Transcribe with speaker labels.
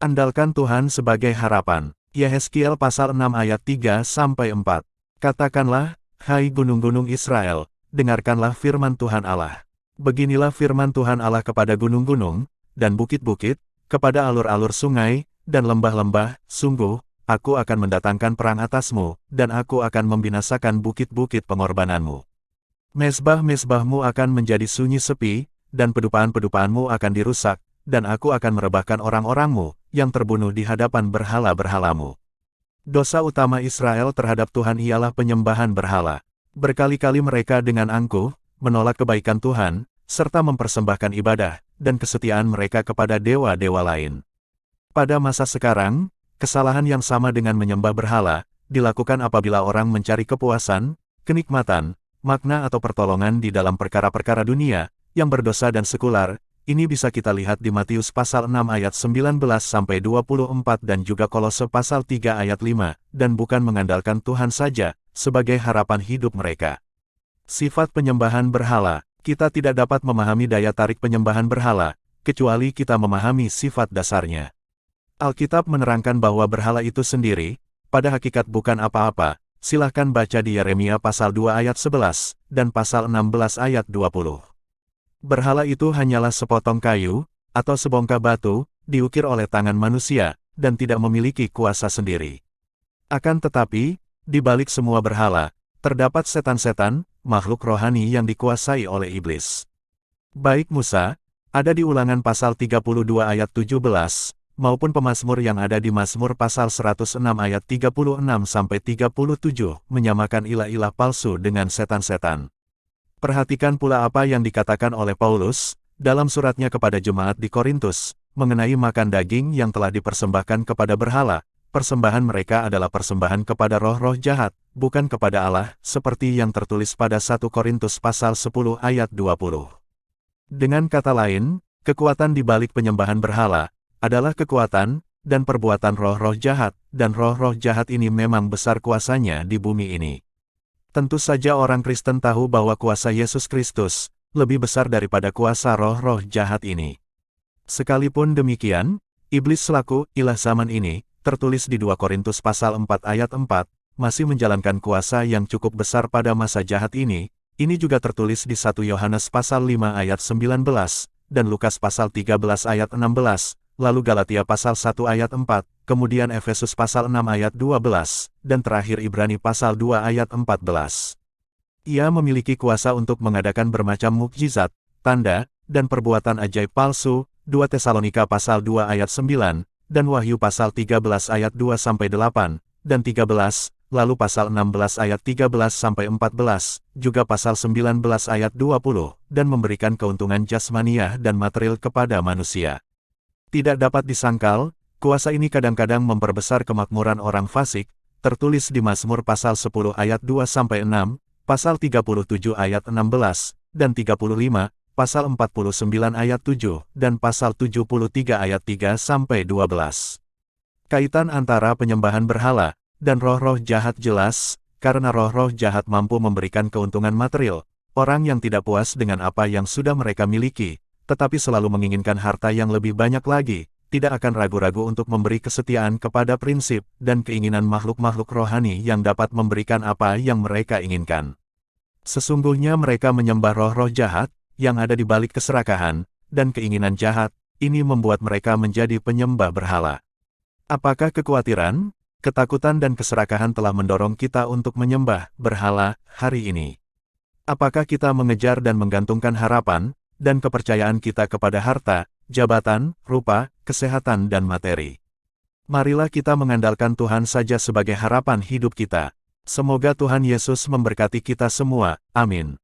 Speaker 1: Andalkan Tuhan sebagai harapan. Yehezkiel pasal 6 ayat 3-4. Katakanlah, hai gunung-gunung Israel, dengarkanlah firman Tuhan Allah. Beginilah firman Tuhan Allah kepada gunung-gunung, dan bukit-bukit, kepada alur-alur sungai, dan lembah-lembah, sungguh, aku akan mendatangkan perang atasmu, dan aku akan membinasakan bukit-bukit pengorbananmu. Mezbah-mezbahmu akan menjadi sunyi sepi, dan pedupaan-pedupaanmu akan dirusak, dan aku akan merebahkan orang-orangmu, yang terbunuh di hadapan berhala-berhalamu. Dosa utama Israel terhadap Tuhan ialah penyembahan berhala. Berkali-kali mereka dengan angkuh, menolak kebaikan Tuhan, serta mempersembahkan ibadah, dan kesetiaan mereka kepada dewa-dewa lain. Pada masa sekarang, kesalahan yang sama dengan menyembah berhala, dilakukan apabila orang mencari kepuasan, kenikmatan, makna atau pertolongan di dalam perkara-perkara dunia, yang berdosa dan sekular. Ini bisa kita lihat di Matius pasal 6 ayat 19-24 dan juga Kolose pasal 3 ayat 5, dan bukan mengandalkan Tuhan saja, sebagai harapan hidup mereka. Sifat penyembahan berhala, kita tidak dapat memahami daya tarik penyembahan berhala, kecuali kita memahami sifat dasarnya. Alkitab menerangkan bahwa berhala itu sendiri, pada hakikat bukan apa-apa. Silahkan baca di Yeremia pasal 2 ayat 11, dan pasal 16 ayat 20. Berhala itu hanyalah sepotong kayu, atau sebongkah batu, diukir oleh tangan manusia, dan tidak memiliki kuasa sendiri. Akan tetapi, di balik semua berhala, terdapat setan-setan, makhluk rohani yang dikuasai oleh iblis. Baik Musa, ada di Ulangan pasal 32 ayat 17, maupun pemazmur yang ada di Mazmur pasal 106 ayat 36-37, menyamakan ilah-ilah palsu dengan setan-setan. Perhatikan pula apa yang dikatakan oleh Paulus, dalam suratnya kepada jemaat di Korintus, mengenai makan daging yang telah dipersembahkan kepada berhala. Persembahan mereka adalah persembahan kepada roh-roh jahat, bukan kepada Allah, seperti yang tertulis pada 1 Korintus pasal 10 ayat 20. Dengan kata lain, kekuatan di balik penyembahan berhala, adalah kekuatan, dan perbuatan roh-roh jahat, dan roh-roh jahat ini memang besar kuasanya di bumi ini. Tentu saja orang Kristen tahu bahwa kuasa Yesus Kristus lebih besar daripada kuasa roh-roh jahat ini. Sekalipun demikian, iblis selaku ilah zaman ini, tertulis di 2 Korintus pasal 4 ayat 4, masih menjalankan kuasa yang cukup besar pada masa jahat ini. Ini juga tertulis di 1 Yohanes pasal 5 ayat 19, dan Lukas pasal 13 ayat 16, lalu Galatia pasal 1 ayat 4, kemudian Efesus pasal 6 ayat 12, dan terakhir Ibrani pasal 2 ayat 14. Ia memiliki kuasa untuk mengadakan bermacam mukjizat, tanda, dan perbuatan ajaib palsu, 2 Tesalonika pasal 2 ayat 9, dan Wahyu pasal 13 ayat 2-8, dan 13, lalu pasal 16 ayat 13-14, juga pasal 19 ayat 20, dan memberikan keuntungan jasmaniah dan material kepada manusia. Tidak dapat disangkal, kuasa ini kadang-kadang memperbesar kemakmuran orang fasik, tertulis di Mazmur pasal 10 ayat 2-6, pasal 37 ayat 16, dan 35, pasal 49 ayat 7, dan pasal 73 ayat 3-12. Kaitan antara penyembahan berhala dan roh-roh jahat jelas, karena roh-roh jahat mampu memberikan keuntungan material. Orang yang tidak puas dengan apa yang sudah mereka miliki, tetapi selalu menginginkan harta yang lebih banyak lagi, tidak akan ragu-ragu untuk memberi kesetiaan kepada prinsip dan keinginan makhluk-makhluk rohani yang dapat memberikan apa yang mereka inginkan. Sesungguhnya mereka menyembah roh-roh jahat, yang ada di balik keserakahan, dan keinginan jahat, ini membuat mereka menjadi penyembah berhala. Apakah kekhawatiran, ketakutan dan keserakahan telah mendorong kita untuk menyembah berhala hari ini? Apakah kita mengejar dan menggantungkan harapan, dan kepercayaan kita kepada harta, jabatan, rupa, kesehatan dan materi? Marilah kita mengandalkan Tuhan saja sebagai harapan hidup kita. Semoga Tuhan Yesus memberkati kita semua. Amin.